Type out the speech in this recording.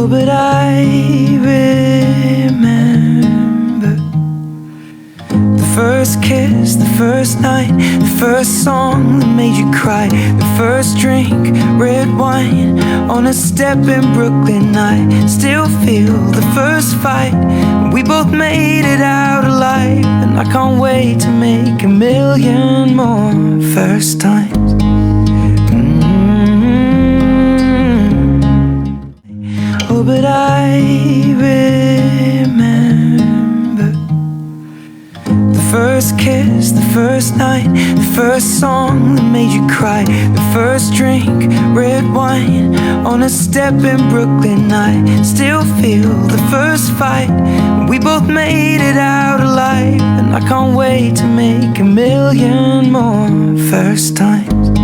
Oh, but I remember the first kiss, the first night, the first song that made you cry, the first drink, red wine on a step in Brooklyn. I still feel the first fight. We both made it out alive, and I can't wait to make a million more first times. Oh, but I remember the first kiss, the first night, the first song that made you cry, the first drink, red wine on a step in Brooklyn. I still feel the first fight. We both made it out alive, and I can't wait to make a million more first times.